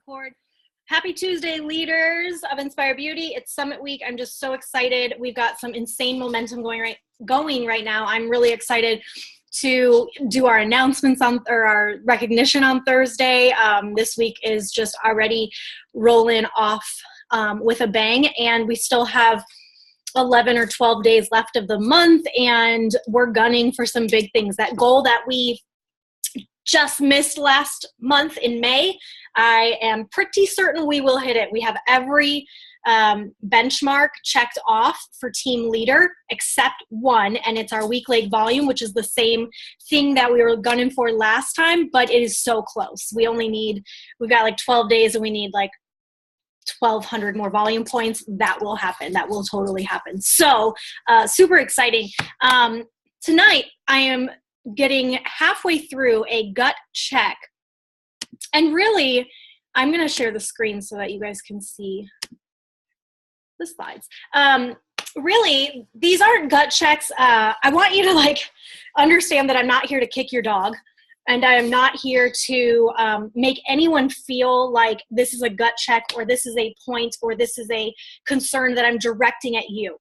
record. Happy Tuesday, leaders of Inspire Beauty. It's Summit Week. I'm just so excited. We've got some insane momentum going right now. I'm really excited to do our announcements or our recognition on Thursday. This week is just already rolling off with a bang, and we still have 11 or 12 days left of the month, and we're gunning for some big things. That goal that we just missed last month in May, I am pretty certain we will hit it. We have every benchmark checked off for team leader except one, and it's our week leg volume, which is the same thing that we were gunning for last time, but it is so close. We've got like 12 days and we need like 1,200 more volume points. That will happen. That will totally happen. So super exciting. Tonight, I am getting halfway through a gut check. And really, I'm going to share the screen so that you guys can see the slides. Really, these aren't gut checks. I want you to understand that I'm not here to kick your dog. And I am not here to make anyone feel like this is a gut check or this is a point or this is a concern that I'm directing at you.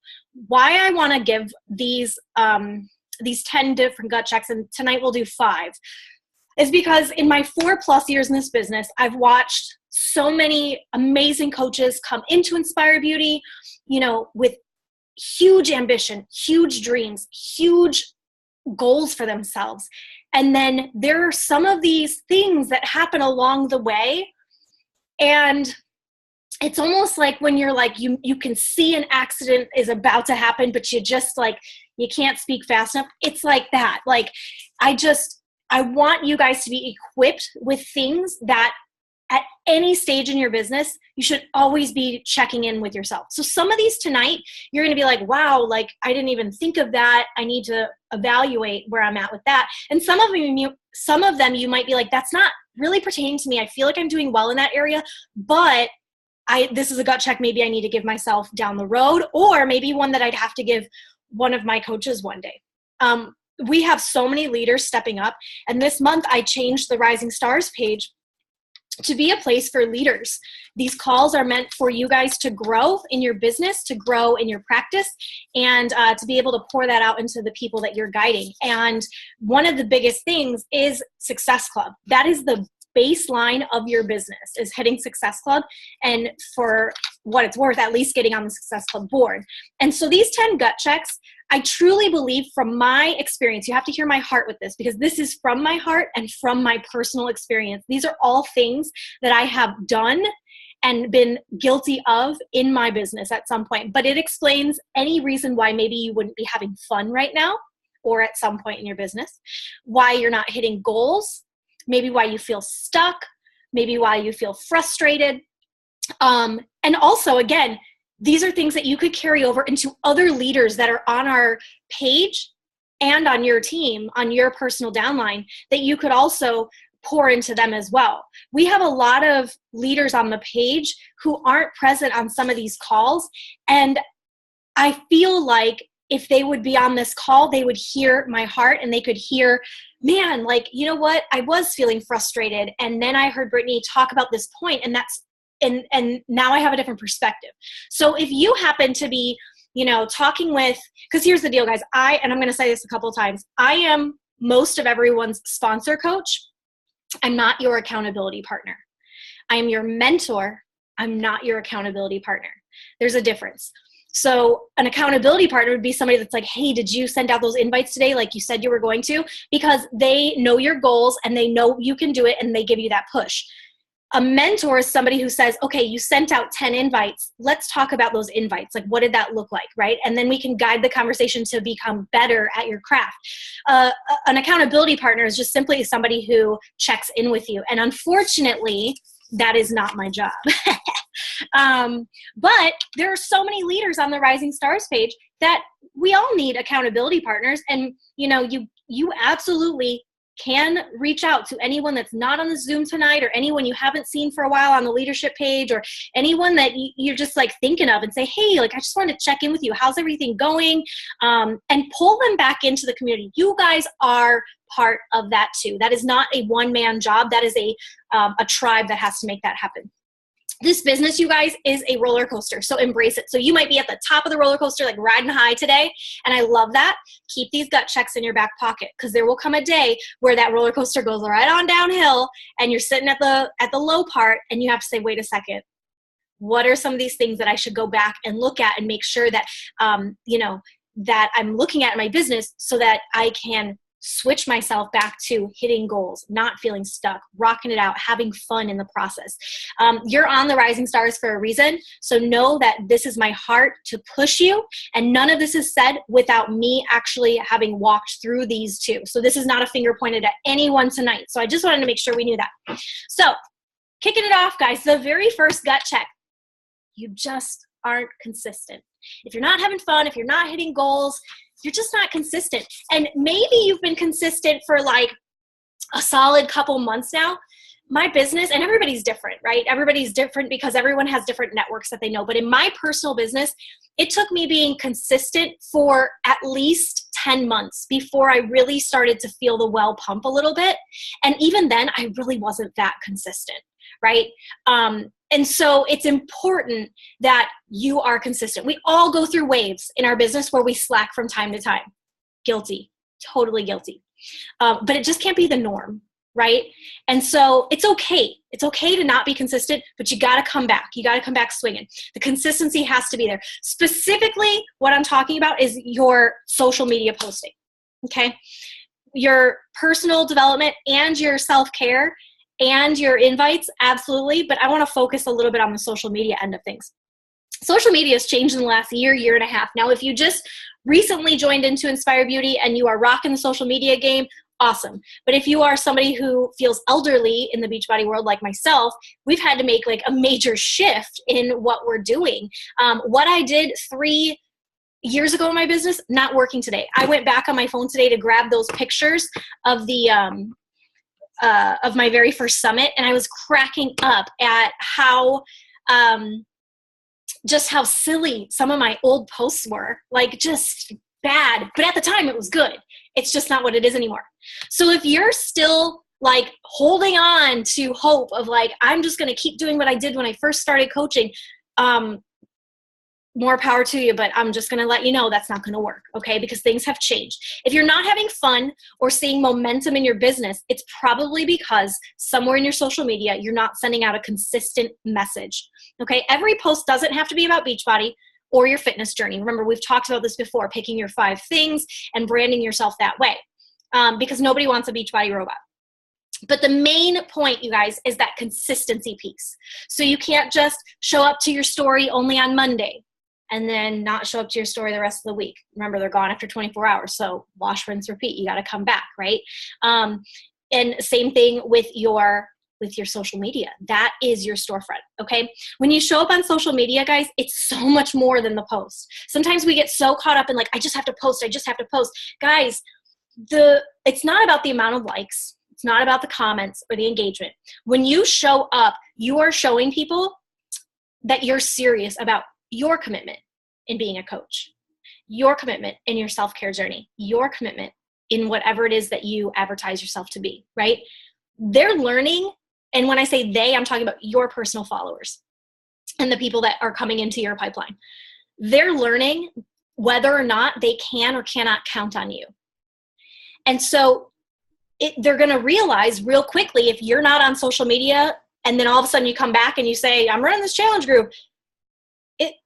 Why I want to give these 10 different gut checks, and tonight we'll do 5, is because in my 4+ years in this business, I've watched so many amazing coaches come into Inspire Beauty, with huge ambition, huge dreams, huge goals for themselves. And then there are some of these things that happen along the way. And it's almost like when you're you can see an accident is about to happen, but you just you can't speak fast enough. It's like that. I want you guys to be equipped with things that at any stage in your business, you should always be checking in with yourself. So some of these tonight, you're going to be like, wow, I didn't even think of that. I need to evaluate where I'm at with that. And some of them you might be like, that's not really pertaining to me. I feel like I'm doing well in that area, but this is a gut check. Maybe I need to give myself down the road, or maybe one that I'd have to give one of my coaches one day. We have so many leaders stepping up. And this month I changed the Rising Stars page to be a place for leaders. These calls are meant for you guys to grow in your business, to grow in your practice, and to be able to pour that out into the people that you're guiding. And one of the biggest things is Success Club. That is the baseline of your business, is hitting Success Club, and for what it's worth, at least getting on the Success Club board. And so these 10 gut checks, I truly believe from my experience, you have to hear my heart with this, because this is from my heart and from my personal experience. These are all things that I have done and been guilty of in my business at some point. But it explains any reason why maybe you wouldn't be having fun right now or at some point in your business, why you're not hitting goals, maybe why you feel stuck, maybe why you feel frustrated. And also, again, these are things that you could carry over into other leaders that are on our page and on your team, on your personal downline, that you could also pour into them as well. We have a lot of leaders on the page who aren't present on some of these calls. And I feel like if they would be on this call, they would hear my heart, and they could hear, man, you know what? I was feeling frustrated. And then I heard Brittany talk about this point, and and now I have a different perspective. So if you happen to be, talking with, because here's the deal, guys, and I'm going to say this a couple of times, I am most of everyone's sponsor coach. I'm not your accountability partner. I am your mentor. I'm not your accountability partner. There's a difference. So an accountability partner would be somebody that's like, hey, did you send out those invites today like you said you were going to? Because they know your goals and they know you can do it, and they give you that push. A mentor is somebody who says, okay, you sent out 10 invites. Let's talk about those invites. What did that look like, right? And then we can guide the conversation to become better at your craft. An accountability partner is just simply somebody who checks in with you. And unfortunately, that is not my job. But there are so many leaders on the Rising Stars page that we all need accountability partners. And, you absolutely can reach out to anyone that's not on the Zoom tonight, or anyone you haven't seen for a while on the leadership page, or anyone that you're just like thinking of, and say, hey, like, I just wanted to check in with you. How's everything going? And pull them back into the community. You guys are part of that too. That is not a one-man job. That is a tribe that has to make that happen. This business, you guys, is a roller coaster, so embrace it. So you might be at the top of the roller coaster, like riding high today, and I love that. Keep these gut checks in your back pocket, because there will come a day where that roller coaster goes right on downhill, and you're sitting at the low part, and you have to say, wait a second, what are some of these things that I should go back and look at and make sure that, that I'm looking at in my business, so that I can switch myself back to hitting goals, not feeling stuck, rocking it out, having fun in the process. You're on the Rising Stars for a reason. So know that this is my heart to push you. And none of this is said without me actually having walked through these two. So this is not a finger pointed at anyone tonight. So I just wanted to make sure we knew that. So kicking it off, guys, the very first gut check, you just aren't consistent. If you're not having fun, if you're not hitting goals, you're just not consistent. And maybe you've been consistent for like a solid couple months now. My business, and everybody's different, right? Everybody's different because everyone has different networks that they know. But in my personal business, it took me being consistent for at least 10 months before I really started to feel the well pump a little bit. And even then, I really wasn't that consistent, right? And so it's important that you are consistent. We all go through waves in our business where we slack from time to time. Guilty, totally guilty. But it just can't be the norm, right? And so it's okay. It's okay to not be consistent, but you got to come back. You got to come back swinging. The consistency has to be there. Specifically, what I'm talking about is your social media posting, okay? Your personal development and your self-care and your invites, absolutely. But I want to focus a little bit on the social media end of things. Social media has changed in the last year and a half. Now, if you just recently joined into Inspire Beauty and you are rocking the social media game, awesome. But if you are somebody who feels elderly in the Beachbody world like myself, we've had to make like a major shift in what we're doing. What I did 3 years ago in my business, not working today. I went back on my phone today to grab those pictures of the of my very first summit, and I was cracking up at how just how silly some of my old posts were, like just bad. But at the time it was good. It's just not what it is anymore. So if you're still like holding on to hope of like, I'm just going to keep doing what I did when I first started coaching, more power to you, but I'm just going to let you know that's not going to work, okay? Because things have changed. If you're not having fun or seeing momentum in your business, it's probably because somewhere in your social media, you're not sending out a consistent message, okay? Every post doesn't have to be about Beachbody or your fitness journey. Remember, we've talked about this before, picking your 5 things and branding yourself that way, because nobody wants a Beachbody robot. But the main point, you guys, is that consistency piece. So you can't just show up to your story only on Monday and then not show up to your story the rest of the week. Remember, they're gone after 24 hours. So wash, rinse, repeat. You got to come back, right? And same thing with your social media. That is your storefront, okay? When you show up on social media, guys, it's so much more than the post. Sometimes we get so caught up in like, I just have to post, I just have to post. Guys, it's not about the amount of likes. It's not about the comments or the engagement. When you show up, you are showing people that you're serious about your commitment in being a coach, your commitment in your self-care journey, your commitment in whatever it is that you advertise yourself to be, right? They're learning. And when I say they, I'm talking about your personal followers and the people that are coming into your pipeline. They're learning whether or not they can or cannot count on you. And so they're going to realize real quickly, if you're not on social media and then all of a sudden you come back and you say, I'm running this challenge group.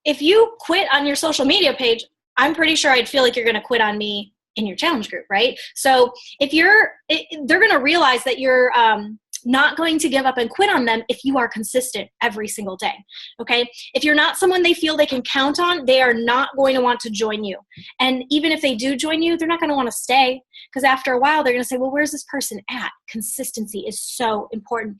If you quit on your social media page, I'm pretty sure I'd feel like you're going to quit on me in your challenge group, right? So if they're going to realize that you're not going to give up and quit on them if you are consistent every single day, okay? If you're not someone they feel they can count on, they are not going to want to join you. And even if they do join you, they're not going to want to stay, because after a while, they're going to say, well, where's this person at? Consistency is so important.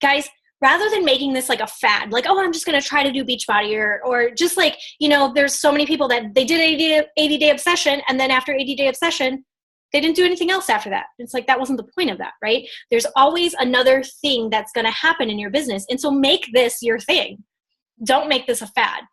Guys, rather than making this like a fad, like, oh, I'm just going to try to do Beachbody, or just like, there's so many people that they did 80-day obsession, and then after 80-day obsession, They didn't do anything else after that. It's like, that wasn't the point of that, right? There's always another thing that's going to happen in your business. And so make this your thing. Don't make this a fad.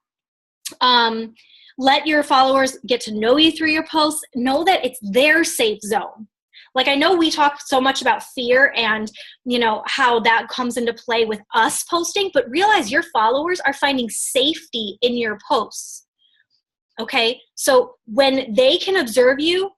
Let your followers get to know you through your posts. Know that it's their safe zone. Like, I know we talk so much about fear and, you know, how that comes into play with us posting, but realize your followers are finding safety in your posts. Okay. So when they can observe you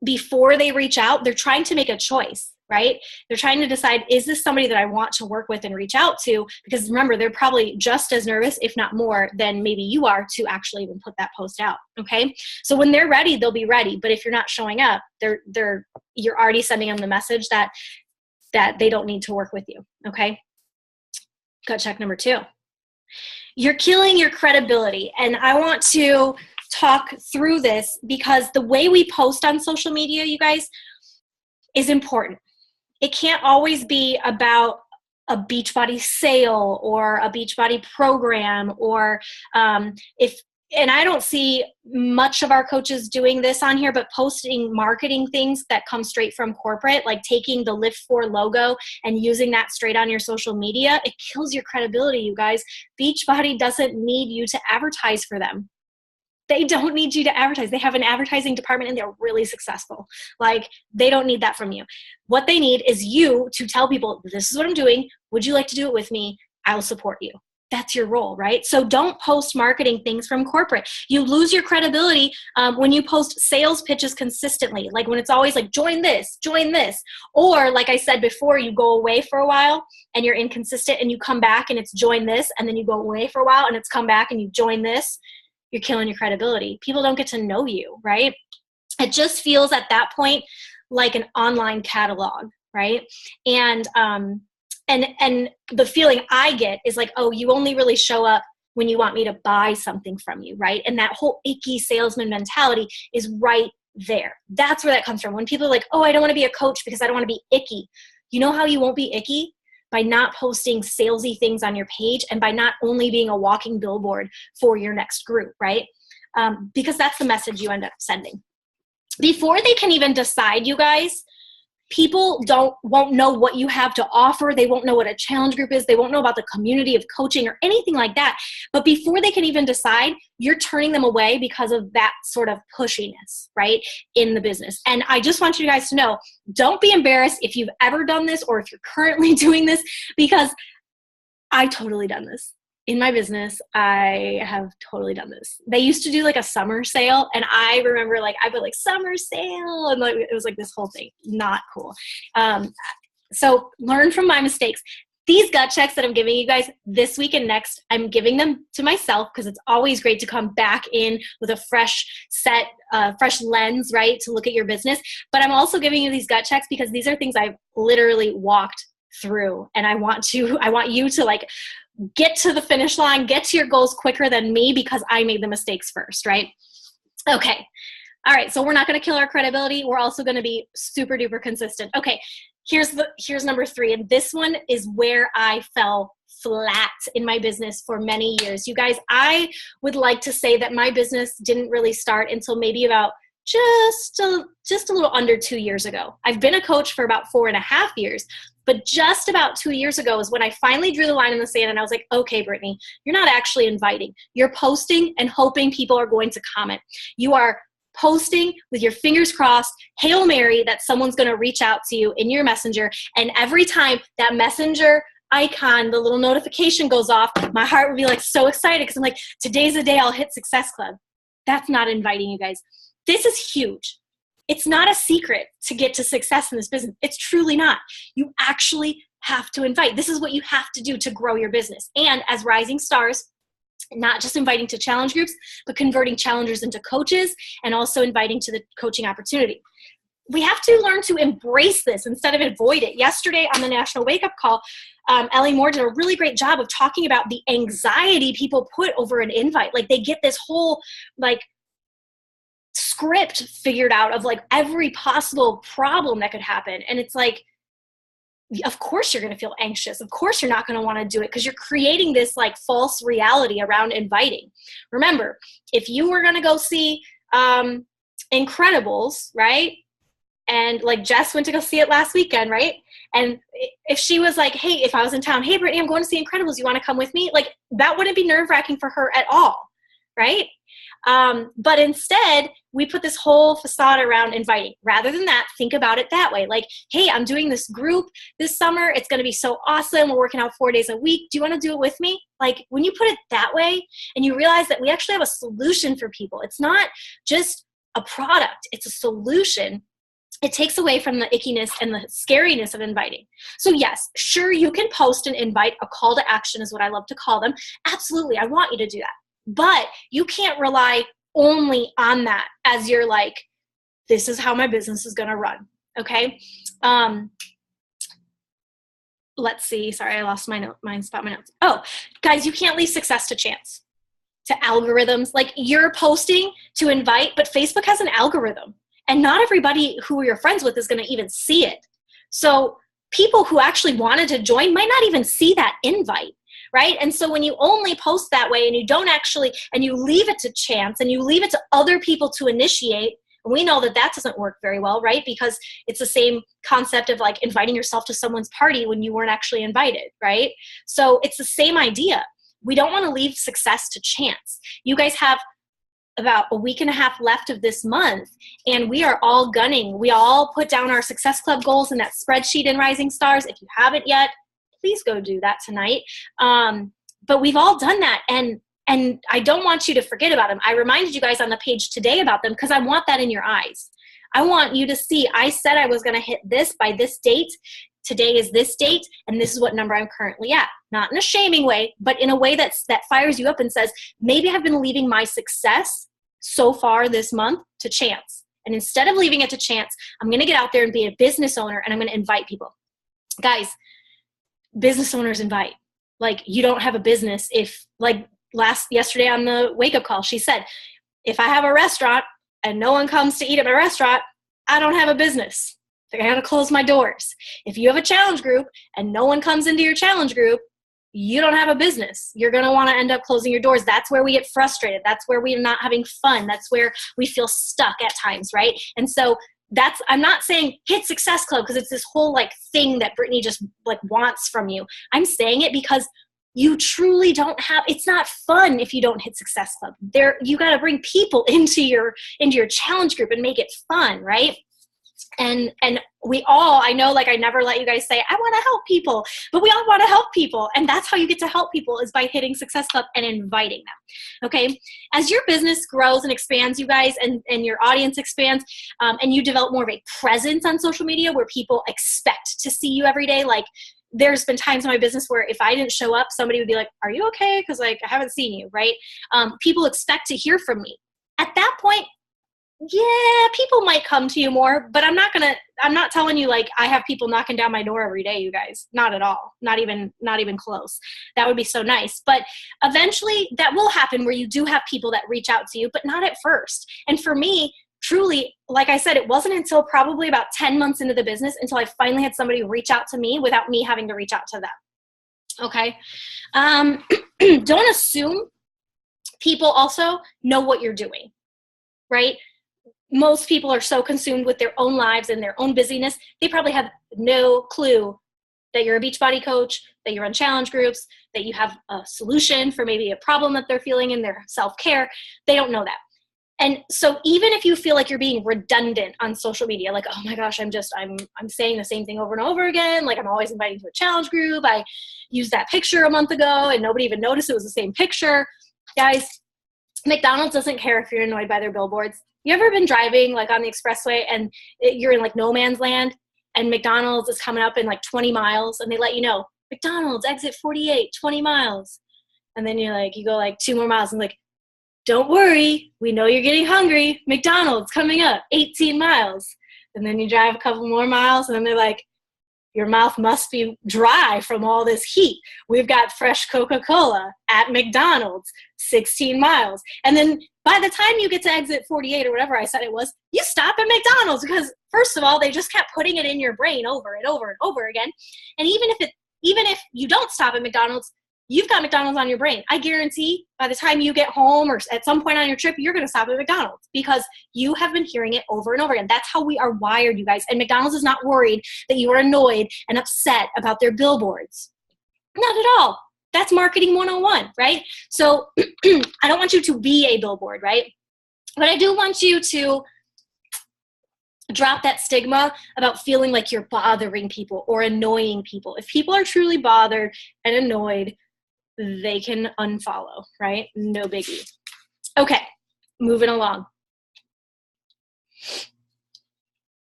before they reach out, they're trying to make a choice, right? They're trying to decide, is this somebody that I want to work with and reach out to? Because remember, they're probably just as nervous, if not more, than maybe you are to actually even put that post out. Okay. So when they're ready, they'll be ready. But if you're not showing up, you're already sending them the message that they don't need to work with you. Okay. Gut check number 2. You're killing your credibility. And I want to talk through this because the way we post on social media, you guys, is important. It can't always be about a Beachbody sale or a Beachbody program or and I don't see much of our coaches doing this on here, but posting marketing things that come straight from corporate, like taking the Lift 4 logo and using that straight on your social media, it kills your credibility, you guys. Beachbody doesn't need you to advertise for them. They don't need you to advertise. They have an advertising department and they're really successful. Like, they don't need that from you. What they need is you to tell people, this is what I'm doing. Would you like to do it with me? I'll support you. That's your role, right? So don't post marketing things from corporate. You lose your credibility when you post sales pitches consistently. Like when it's always like, join this. Or like I said before, you go away for a while and you're inconsistent and you come back and it's join this. And then you go away for a while and it's come back and you join this. You're killing your credibility. People don't get to know you, right? It just feels at that point like an online catalog, right? And the feeling I get is like, oh, you only really show up when you want me to buy something from you, right? And that whole icky salesman mentality is right there. That's where that comes from. When people are like, oh, I don't want to be a coach because I don't want to be icky. You know how you won't be icky? By not posting salesy things on your page and by not only being a walking billboard for your next group, right? Because that's the message you end up sending. Before they can even decide, you guys, people won't know what you have to offer. They won't know what a challenge group is. They won't know about the community of coaching or anything like that. But before they can even decide, you're turning them away because of that sort of pushiness, right, in the business. And I just want you guys to know, don't be embarrassed if you've ever done this or if you're currently doing this, because I totally done this. In my business, I have totally done this. They used to do like a summer sale, and I remember like I put like summer sale, and like it was like this whole thing. Not cool. So learn from my mistakes. These gut checks that I'm giving you guys this week and next, I'm giving them to myself because it's always great to come back in with a fresh lens, right, to look at your business. But I'm also giving you these gut checks because these are things I've literally walked through, and I want you to like get to the finish line, get to your goals quicker than me because I made the mistakes first, right? Okay. All right. So we're not going to kill our credibility. We're also going to be super duper consistent. Okay. Here's number 3. And this one is where I fell flat in my business for many years. You guys, I would like to say that my business didn't really start until maybe about just a little under 2 years ago. I've been a coach for about 4.5 years, but just about 2 years ago is when I finally drew the line in the sand and I was like, okay, Brittany, you're not actually inviting. You're posting and hoping people are going to comment. You are posting with your fingers crossed, Hail Mary, that someone's going to reach out to you in your messenger. And every time that messenger icon, the little notification goes off, my heart would be like so excited because I'm like, today's the day I'll hit Success Club. That's not inviting, you guys. This is huge. It's not a secret to get to success in this business. It's truly not. You actually have to invite. This is what you have to do to grow your business. And as rising stars, not just inviting to challenge groups, but converting challengers into coaches and also inviting to the coaching opportunity. We have to learn to embrace this instead of avoid it. Yesterday on the National Wake Up Call, Ellie Moore did a really great job of talking about the anxiety people put over an invite. Like they get this whole like script figured out of like every possible problem that could happen. And it's like, of course you're going to feel anxious. Of course you're not going to want to do it because you're creating this like false reality around inviting. Remember, if you were going to go see Incredibles, right? And like Jess went to go see it last weekend, right? And if she was like, hey, if I was in town, hey, Brittany, I'm going to see Incredibles. You want to come with me? Like, that wouldn't be nerve-wracking for her at all, right? But instead, we put this whole facade around inviting. Rather than that, think about it that way. Like, hey, I'm doing this group this summer. It's going to be so awesome. We're working out 4 days a week. Do you want to do it with me? Like, when you put it that way and you realize that we actually have a solution for people, it's not just a product, it's a solution. It takes away from the ickiness and the scariness of inviting. So yes, sure, you can post an invite, a call to action is what I love to call them. Absolutely, I want you to do that. But you can't rely only on that as you're like, this is how my business is going to run, okay? Let's see. Sorry, I lost my spot, my notes. Oh, guys, you can't leave success to chance, to algorithms. Like, you're posting to invite, but Facebook has an algorithm. And not everybody who you're friends with is going to even see it. So people who actually wanted to join might not even see that invite, right? And so when you only post that way and you don't actually, and you leave it to chance and you leave it to other people to initiate, and we know that that doesn't work very well, right? Because it's the same concept of like inviting yourself to someone's party when you weren't actually invited, right? So it's the same idea. We don't want to leave success to chance. You guys have about a week and a half left of this month, and we are all gunning. We all put down our Success Club goals in that spreadsheet in Rising Stars. If you haven't yet, please go do that tonight. But we've all done that, and I don't want you to forget about them. I reminded you guys on the page today about them because I want that in your eyes. I want you to see, I said I was going to hit this by this date. Today is this date, and this is what number I'm currently at. Not in a shaming way, but in a way that fires you up and says, maybe I've been leaving my success so far this month to chance. And instead of leaving it to chance, I'm going to get out there and be a business owner, and I'm going to invite people. Guys, business owners invite. Like, you don't have a business if, like yesterday on the wake-up call, she said, if I have a restaurant and no one comes to eat at my restaurant, I don't have a business. I got to close my doors. If you have a challenge group and no one comes into your challenge group, you don't have a business. You're going to want to end up closing your doors. That's where we get frustrated. That's where we're not having fun. That's where we feel stuck at times, right? And so I'm not saying hit Success Club because it's this whole like thing that Brittany just like wants from you. I'm saying it because you truly don't have, it's not fun if you don't hit Success Club. You got to bring people into your challenge group and make it fun, right? And we all, I know, like, I never let you guys say, I want to help people, but we all want to help people. And that's how you get to help people, is by hitting Success Club and inviting them. Okay. As your business grows and expands, you guys, and your audience expands, and you develop more of a presence on social media where people expect to see you every day. Like, there's been times in my business where if I didn't show up, somebody would be like, are you okay? Cause like, I haven't seen you, right? People expect to hear from me. At that point, yeah, people might come to you more, but I'm not telling you like I have people knocking down my door every day, you guys. Not at all. Not even close. That would be so nice. But eventually that will happen where you do have people that reach out to you, but not at first. And for me, truly, like I said, it wasn't until probably about 10 months into the business until I finally had somebody reach out to me without me having to reach out to them. Okay. Don't assume people also know what you're doing, right? Most people are so consumed with their own lives and their own busyness, they probably have no clue that you're a Beachbody coach, that you run challenge groups, that you have a solution for maybe a problem that they're feeling in their self-care. They don't know that. And so even if you feel like you're being redundant on social media, like, oh my gosh, I'm saying the same thing over and over again. Like, I'm always inviting to a challenge group. I used that picture a month ago and nobody even noticed it was the same picture. Guys, McDonald's doesn't care if you're annoyed by their billboards. You ever been driving like on the expressway and you're in like no man's land and McDonald's is coming up in like 20 miles and they let you know, McDonald's exit 48, 20 miles. And then you go like 2 more miles and like, don't worry, we know you're getting hungry. McDonald's coming up 18 miles. And then you drive a couple more miles and then they're like, your mouth must be dry from all this heat. We've got fresh Coca-Cola at McDonald's, 16 miles. And then by the time you get to exit 48 or whatever I said it was, you stop at McDonald's because first of all, they just kept putting it in your brain over and over and over again. And even if you don't stop at McDonald's, you've got McDonald's on your brain. I guarantee by the time you get home or at some point on your trip, you're going to stop at McDonald's because you have been hearing it over and over again. That's how we are wired, you guys. And McDonald's is not worried that you are annoyed and upset about their billboards. Not at all. That's marketing 101, right? So I don't want you to be a billboard, right? But I do want you to drop that stigma about feeling like you're bothering people or annoying people. If people are truly bothered and annoyed, they can unfollow, right? No biggie. Okay, moving along.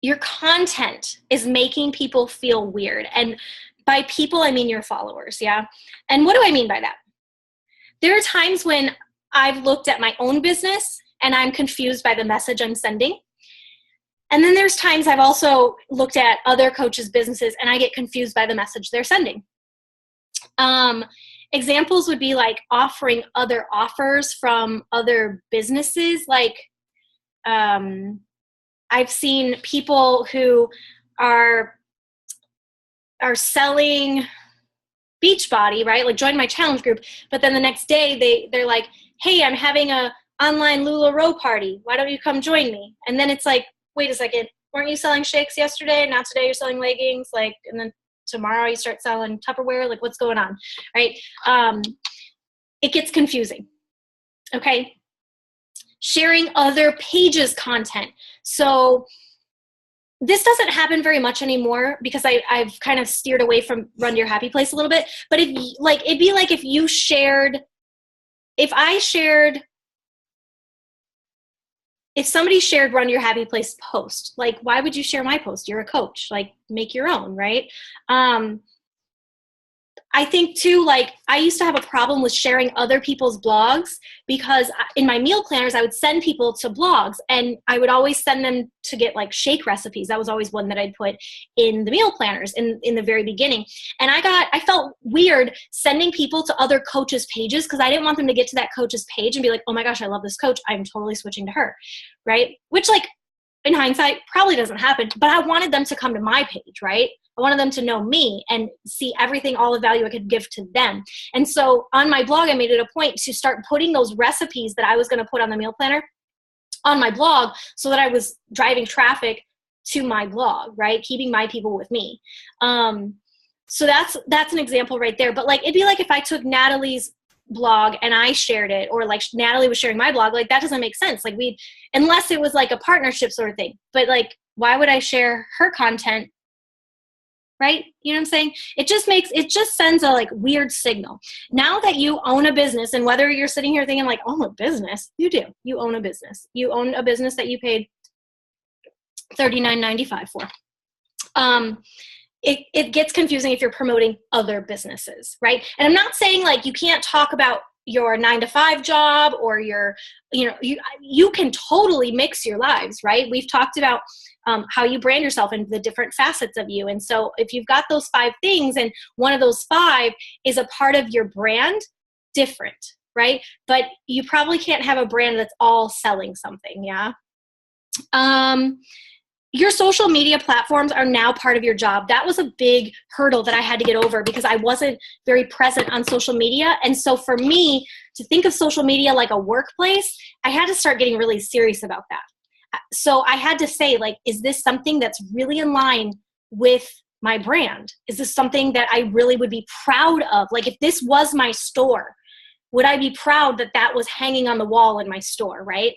Your content is making people feel weird. And by people, I mean your followers, yeah? And what do I mean by that? There are times when I've looked at my own business and I'm confused by the message I'm sending. And then there's times I've also looked at other coaches' businesses and I get confused by the message they're sending. Examples would be like offering other offers from other businesses. Like I've seen people who are selling Beachbody, right? Like join my challenge group. But then the next day they're like, hey, I'm having a online LuLaRoe party. Why don't you come join me? And then it's like, wait a second, weren't you selling shakes yesterday? Now today you're selling leggings, like, and then tomorrow you start selling Tupperware, like what's going on, right? It gets confusing, okay? Sharing other pages' content. So this doesn't happen very much anymore because I've kind of steered away from Run to Your Happy Place a little bit, but it'd be like if somebody shared Run Your Happy Place post, like, why would you share my post? You're a coach, like make your own, right? I think too, like I used to have a problem with sharing other people's blogs because in my meal planners, I would send people to blogs and I would always send them to get like shake recipes. That was always one that I'd put in the meal planners in the very beginning. And I felt weird sending people to other coaches' pages because I didn't want them to get to that coach's page and be like, oh my gosh, I love this coach. I'm totally switching to her, right? Which like in hindsight probably doesn't happen, but I wanted them to come to my page, right? I wanted them to know me and see everything, all the value I could give to them. And so on my blog, I made it a point to start putting those recipes that I was going to put on the meal planner on my blog so that I was driving traffic to my blog, right? Keeping my people with me. So that's an example right there. But like, it'd be like if I took Natalie's blog and I shared it, or like Natalie was sharing my blog, like that doesn't make sense. Like unless it was like a partnership sort of thing, but like, why would I share her content? Right? You know what I'm saying? It just sends a like weird signal. Now that you own a business, and whether you're sitting here thinking like, oh, a business, you do. You own a business. You own a business that you paid $39.95 for. It gets confusing if you're promoting other businesses, right? And I'm not saying like you can't talk about your 9-to-5 job or you can totally mix your lives, right? We've talked about how you brand yourself and the different facets of you. And so if you've got those 5 things and one of those 5 is a part of your brand, different, right? But you probably can't have a brand that's all selling something, yeah? Your social media platforms are now part of your job. That was a big hurdle that I had to get over because I wasn't very present on social media. And so for me to think of social media like a workplace, I had to start getting really serious about that. So I had to say, like, is this something that's really in line with my brand? Is this something that I really would be proud of? Like, if this was my store, would I be proud that that was hanging on the wall in my store, right?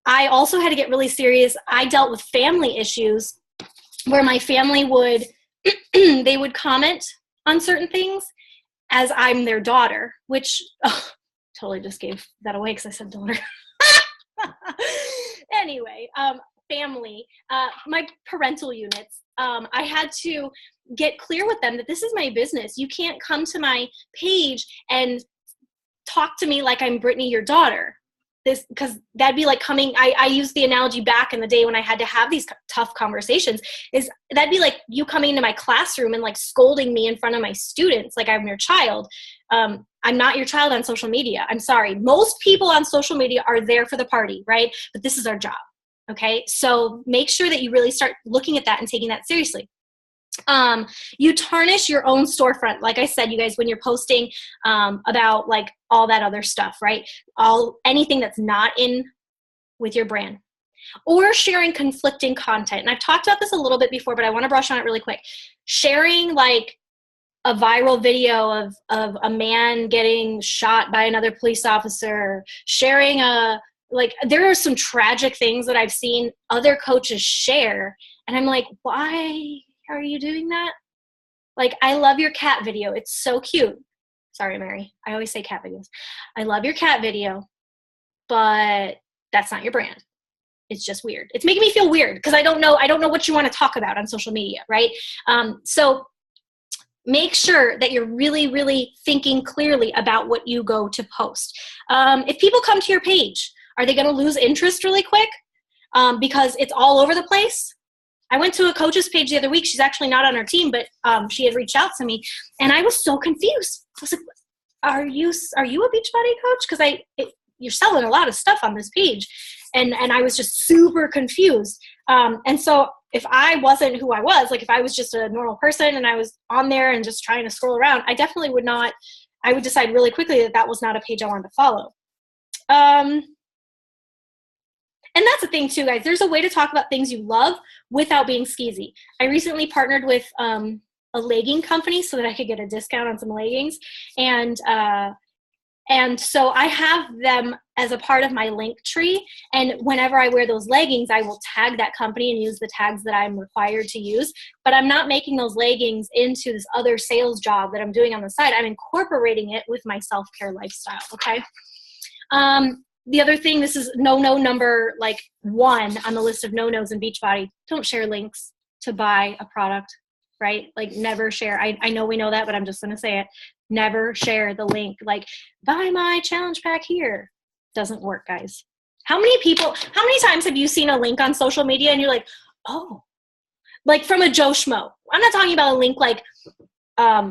I also had to get really serious. I dealt with family issues where my family would, they would comment on certain things as I'm their daughter, which totally just gave that away because I said daughter. Anyway, family, my parental units, I had to get clear with them that this is my business. You can't come to my page and talk to me like I'm Brittany, your daughter. Because that'd be like coming, I used the analogy back in the day when I had to have these tough conversations, is that'd be like you coming into my classroom and like scolding me in front of my students like I'm your child. I'm not your child on social media. I'm sorry. Most people on social media are there for the party, right? But this is our job, okay? So make sure that you really start looking at that and taking that seriously. You tarnish your own storefront. Like I said, you guys, when you're posting about like all that other stuff, right? Anything that's not in with your brand, or sharing conflicting content. And I've talked about this a little bit before, but I want to brush on it really quick. Sharing like a viral video of a man getting shot by another police officer, sharing there are some tragic things that I've seen other coaches share. And I'm like, why are you doing that? Like, I love your cat video. It's so cute. Sorry, Mary. I always say cat videos. I love your cat video, but that's not your brand. It's just weird. It's making me feel weird because I don't know what you want to talk about on social media, right? So make sure that you're really, really thinking clearly about what you go to post. If people come to your page, are they going to lose interest really quick because it's all over the place? I went to a coach's page the other week. She's actually not on our team, but she had reached out to me, and I was so confused. I was like, "Are you a Beachbody coach? Because you're selling a lot of stuff on this page," and I was just super confused. And so if I wasn't who I was, like if I was just a normal person and I was on there and just trying to scroll around, I definitely would not. I would decide really quickly that was not a page I wanted to follow. And that's the thing too, guys. There's a way to talk about things you love without being skeezy. I recently partnered with a legging company so that I could get a discount on some leggings. And so I have them as a part of my link tree. And whenever I wear those leggings, I will tag that company and use the tags that I'm required to use. But I'm not making those leggings into this other sales job that I'm doing on the side. I'm incorporating it with my self-care lifestyle, okay? The other thing, this is no-no number like 1 on the list of no-nos in Beachbody. Don't share links to buy a product, right? Like never share. I know we know that, but I'm just going to say it. Never share the link. Like, buy my challenge pack here. Doesn't work, guys. How many times have you seen a link on social media and you're like, oh, like from a Joe Schmo? I'm not talking about a link like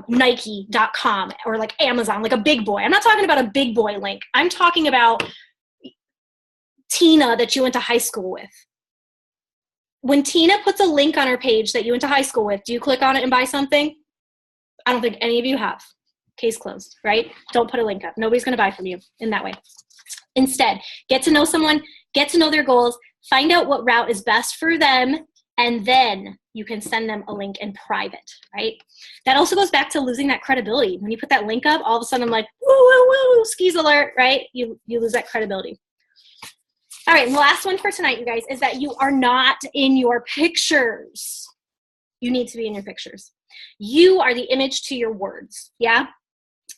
Nike.com or like Amazon, like a big boy. I'm not talking about a big boy link. I'm talking about Tina that you went to high school with. When Tina puts a link on her page that you went to high school with, do you click on it and buy something? I don't think any of you have. Case closed, right? Don't put a link up. Nobody's going to buy from you in that way. Instead, get to know someone, get to know their goals, find out what route is best for them, and then you can send them a link in private, right? That also goes back to losing that credibility. When you put that link up, all of a sudden I'm like, woo, woo, woo, skis alert, right? You lose that credibility. All right, and the last one for tonight, you guys, is that you are not in your pictures. You need to be in your pictures. You are the image to your words, yeah?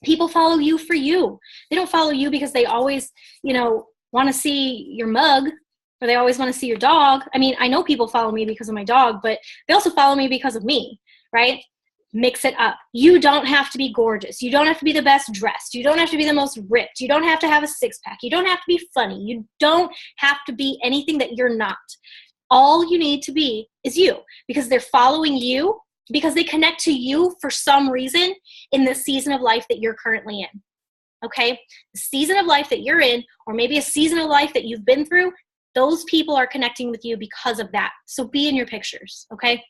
People follow you for you. They don't follow you because they always, want to see your mug, or they always want to see your dog. I mean, I know people follow me because of my dog, but they also follow me because of me, right? Mix it up. You don't have to be gorgeous. You don't have to be the best dressed. You don't have to be the most ripped. You don't have to have a six-pack. You don't have to be funny. You don't have to be anything that you're not. All you need to be is you, because they're following you because they connect to you for some reason in the season of life that you're currently in, okay? The season of life that you're in, or maybe a season of life that you've been through, those people are connecting with you because of that. So be in your pictures, okay?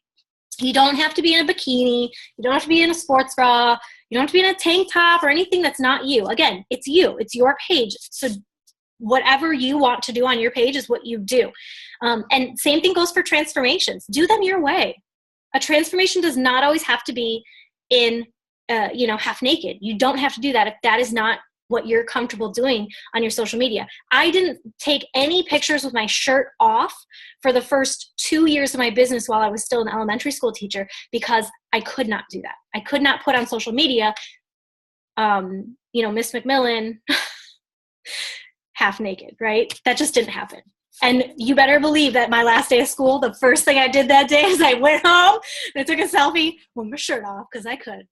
You don't have to be in a bikini. You don't have to be in a sports bra. You don't have to be in a tank top or anything that's not you. Again, it's you. It's your page. So whatever you want to do on your page is what you do. And same thing goes for transformations. Do them your way. A transformation does not always have to be in, half naked. You don't have to do that if that is not what you're comfortable doing on your social media. I didn't take any pictures with my shirt off for the first 2 years of my business while I was still an elementary school teacher because I could not do that. I could not put on social media, Miss McMillan half naked, right? That just didn't happen. And you better believe that my last day of school, the first thing I did that day is I went home and I took a selfie with my shirt off because I could.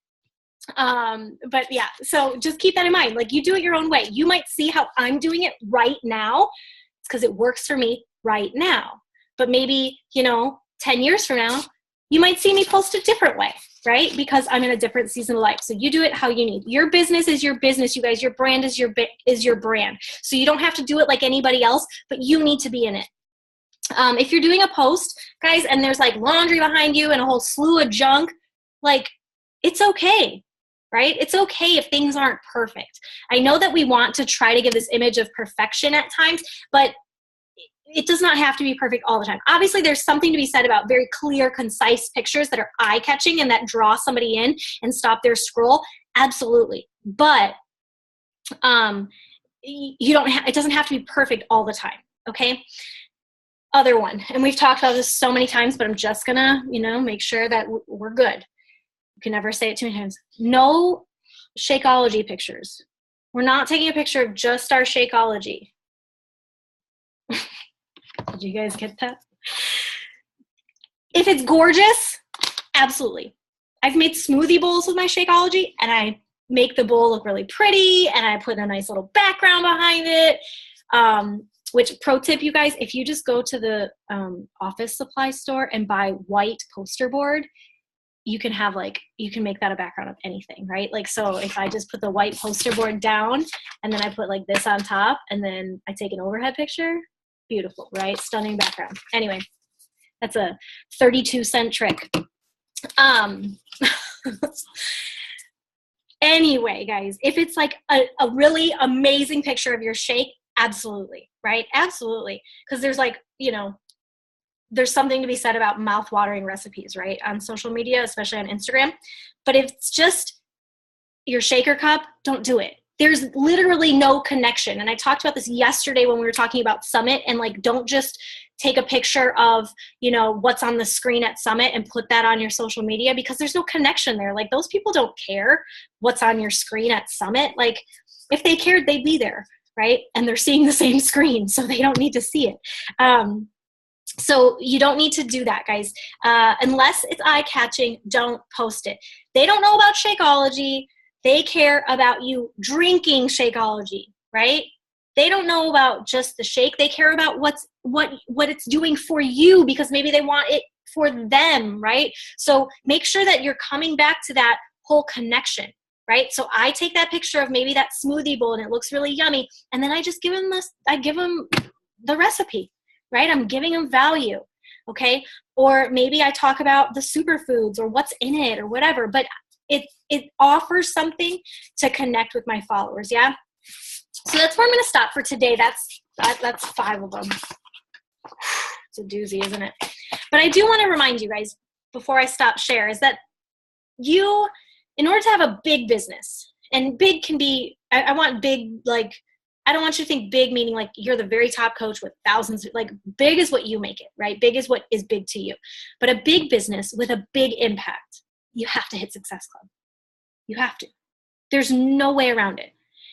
But yeah, so just keep that in mind. Like, you do it your own way. You might see how I'm doing it right now. It's because it works for me right now. But maybe, 10 years from now, you might see me post a different way, right? Because I'm in a different season of life. So you do it how you need. Your business is your business, you guys. Your brand is your brand. So you don't have to do it like anybody else, but you need to be in it. If you're doing a post, guys, and there's like laundry behind you and a whole slew of junk, like, it's okay, right? It's okay if things aren't perfect. I know that we want to try to give this image of perfection at times, but it does not have to be perfect all the time. Obviously, there's something to be said about very clear, concise pictures that are eye-catching and that draw somebody in and stop their scroll. Absolutely. But it doesn't have to be perfect all the time, okay? Other one, and we've talked about this so many times, but I'm just gonna, make sure that we're good. You can never say it too many times. No Shakeology pictures. We're not taking a picture of just our Shakeology. Did you guys get that? If it's gorgeous, absolutely. I've made smoothie bowls with my Shakeology, and I make the bowl look really pretty, and I put a nice little background behind it. Which, pro tip, you guys, if you just go to the office supply store and buy white poster board, you can make that a background of anything, right? Like, so if I just put the white poster board down and then I put like this on top and then I take an overhead picture, beautiful, right? Stunning background. Anyway, that's a 32-cent trick. Anyway, guys, if it's like a really amazing picture of your shake, absolutely, right? Absolutely. Because there's like, there's something to be said about mouth-watering recipes, right? On social media, especially on Instagram. But if it's just your shaker cup, don't do it. There's literally no connection. And I talked about this yesterday when we were talking about Summit, and like, don't just take a picture of, what's on the screen at Summit and put that on your social media, because there's no connection there. Like, those people don't care what's on your screen at Summit. Like, if they cared, they'd be there, right? And they're seeing the same screen, so they don't need to see it. So you don't need to do that, guys. Unless it's eye-catching, don't post it. They don't know about Shakeology. They care about you drinking Shakeology, right? They don't know about just the shake. They care about what it's doing for you, because maybe they want it for them, right? So make sure that you're coming back to that whole connection, right? So I take that picture of maybe that smoothie bowl and it looks really yummy, and then I just give them the recipe, right? I'm giving them value, okay? Or maybe I talk about the superfoods or what's in it or whatever, but it offers something to connect with my followers, yeah? So that's where I'm going to stop for today. That's 5 of them. It's a doozy, isn't it? But I do want to remind you guys, before I stop share, is that in order to have a big business, and big can be, I want big, like, I don't want you to think big meaning like you're the very top coach with thousands. Like, big is what you make it, right? Big is what is big to you. But a big business with a big impact, you have to hit Success Club. You have to. There's no way around it.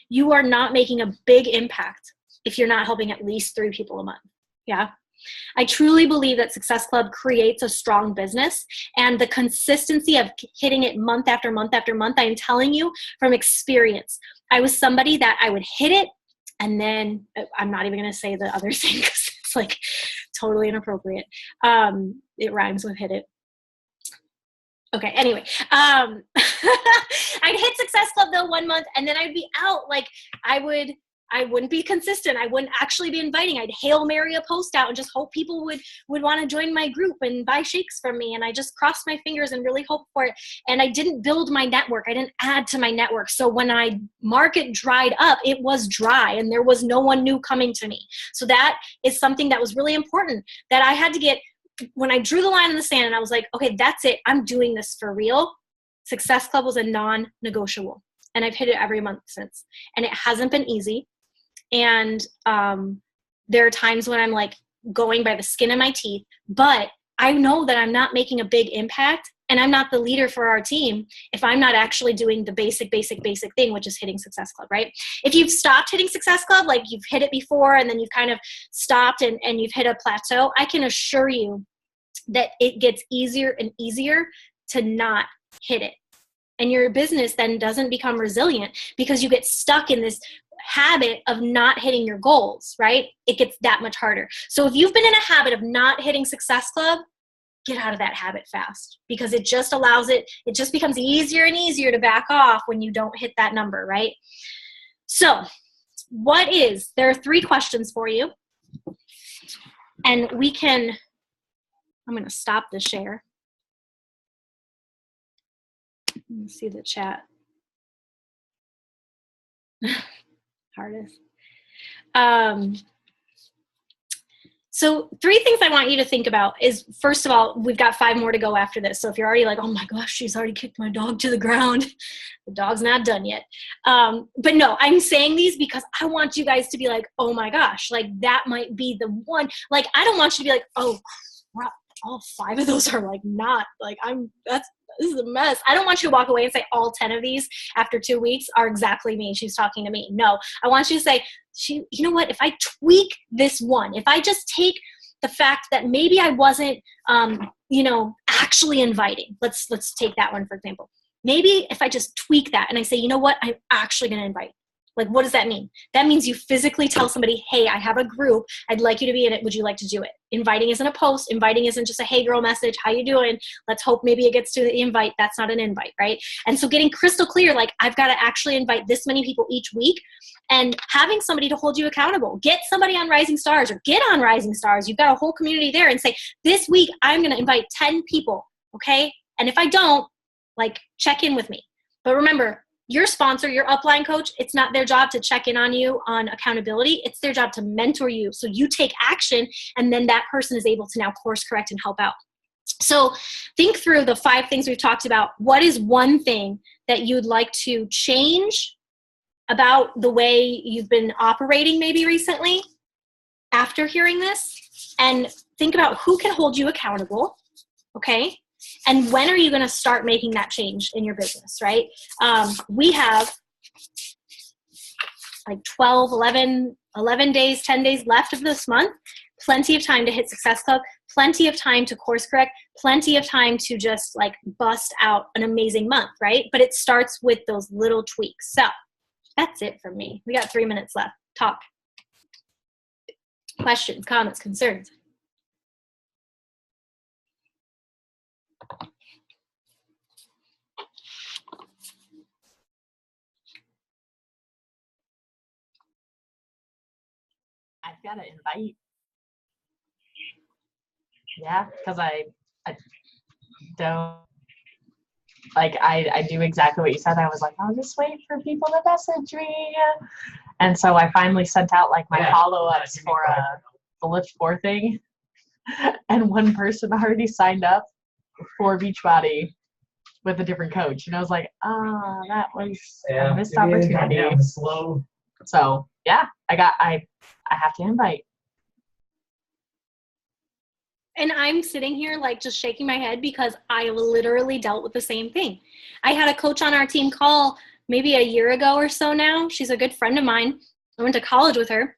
You are not making a big impact if you're not helping at least 3 people a month. Yeah. I truly believe that Success Club creates a strong business, and the consistency of hitting it month after month after month, I am telling you from experience. I was somebody that I would hit it, and then I'm not even going to say the other thing because it's like totally inappropriate. It rhymes with hit it. Okay, anyway, I'd hit Success Club though 1 month, and then I'd be out. Like, I wouldn't be consistent. I wouldn't actually be inviting. I'd Hail Mary a post out and just hope people would want to join my group and buy shakes from me. And I just crossed my fingers and really hoped for it. And I didn't build my network. I didn't add to my network. So when market dried up, it was dry and there was no one new coming to me. So that is something that was really important, that I had to get. When I drew the line in the sand and I was like, okay, that's it. I'm doing this for real. Success Club was a non-negotiable. And I've hit it every month since. And it hasn't been easy. And there are times when I'm like going by the skin of my teeth, but I know that I'm not making a big impact, and I'm not the leader for our team if I'm not actually doing the basic thing, which is hitting Success Club, right? If you've stopped hitting Success Club, like you've hit it before and then you've kind of stopped and you've hit a plateau, I can assure you that it gets easier and easier to not hit it. And your business then doesn't become resilient because you get stuck in this habit of not hitting your goals, right? It gets that much harder. So if you've been in a habit of not hitting Success Club, get out of that habit fast, because it just becomes easier and easier to back off when you don't hit that number, right? So there are 3 questions for you. And we can, I'm going to stop the share. Let me see the chat. Hardest. So 3 things I want you to think about is, first of all, we've got 5 more to go after this. So if you're already like, oh my gosh, she's already kicked my dog to the ground, the dog's not done yet. But no, I'm saying these because I want you guys to be like, oh my gosh, like that might be the one. Like, I don't want you to be like, oh crap, all 5 of those are like not, like this is a mess. I don't want you to walk away and say all 10 of these after 2 weeks are exactly me. She's talking to me. No, I want you to say, you know what, if I tweak this one, if I just take the fact that maybe I wasn't, actually inviting, let's take that one, for example. Maybe if I just tweak that and I say, you know what, I'm actually going to invite. Like, what does that mean? That means you physically tell somebody, hey, I have a group. I'd like you to be in it. Would you like to do it? Inviting isn't a post. Inviting isn't just a, hey girl message. How you doing? Let's hope maybe it gets to the invite. That's not an invite, right? And so getting crystal clear, like I've got to actually invite this many people each week, and having somebody to hold you accountable. Get somebody on Rising Stars, or get on Rising Stars. You've got a whole community there, and say, this week I'm going to invite 10 people, okay? And if I don't, like, check in with me. But remember, your sponsor, your upline coach, it's not their job to check in on you on accountability. It's their job to mentor you so you take action, and then that person is able to now course correct and help out. So think through the 5 things we've talked about. What is one thing that you'd like to change about the way you've been operating maybe recently after hearing this? And think about who can hold you accountable, okay? And when are you going to start making that change in your business, right? We have like 12, 11 days, 10 days left of this month. Plenty of time to hit Success Club. Plenty of time to course correct. Plenty of time to just like bust out an amazing month, right? But it starts with those little tweaks. So that's it from me. We got 3 minutes left. Talk. Questions, comments, concerns? I've got to invite. Yeah, because I don't, like, I do exactly what you said. I was like, I'll just wait for people to message me. And so I finally sent out like my follow-ups for the Lift 4 thing. And one person already signed up for Beachbody with a different coach. And I was like, that was a missed opportunity. Yeah, slow. So yeah, I have to invite. And I'm sitting here like just shaking my head because I literally dealt with the same thing. I had a coach on our team call maybe a year ago or so now. She's a good friend of mine. I went to college with her.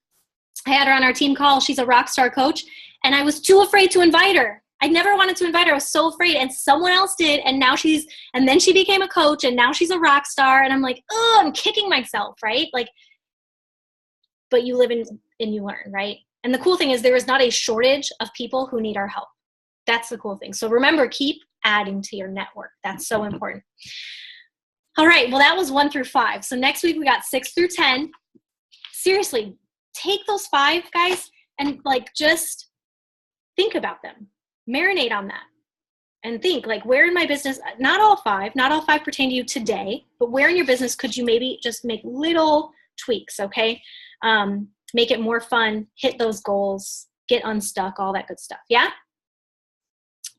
I had her on our team call. She's a rock star coach. And I was too afraid to invite her. I never wanted to invite her. I was so afraid. And someone else did. And now and then she became a coach, and now she's a rock star. And I'm like, oh, I'm kicking myself, right? Like, but you live and you learn, right? And the cool thing is there is not a shortage of people who need our help. That's the cool thing. So remember, keep adding to your network. That's so important. All right, well, that was 1 through 5. So next week we got 6 through 10. Seriously, take those 5, guys, and like just think about them. Marinate on that. And think, like, where in my business, not all 5 pertain to you today, but where in your business could you maybe just make little tweaks, okay? Make it more fun, hit those goals, get unstuck, all that good stuff. Yeah?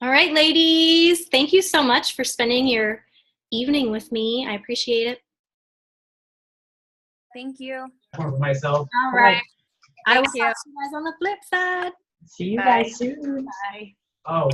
All right, ladies. Thank you so much for spending your evening with me. I appreciate it. Thank you. For myself. All right. I will Thank talk to you guys on the flip side. See you Bye. guys soon. Bye. Oh.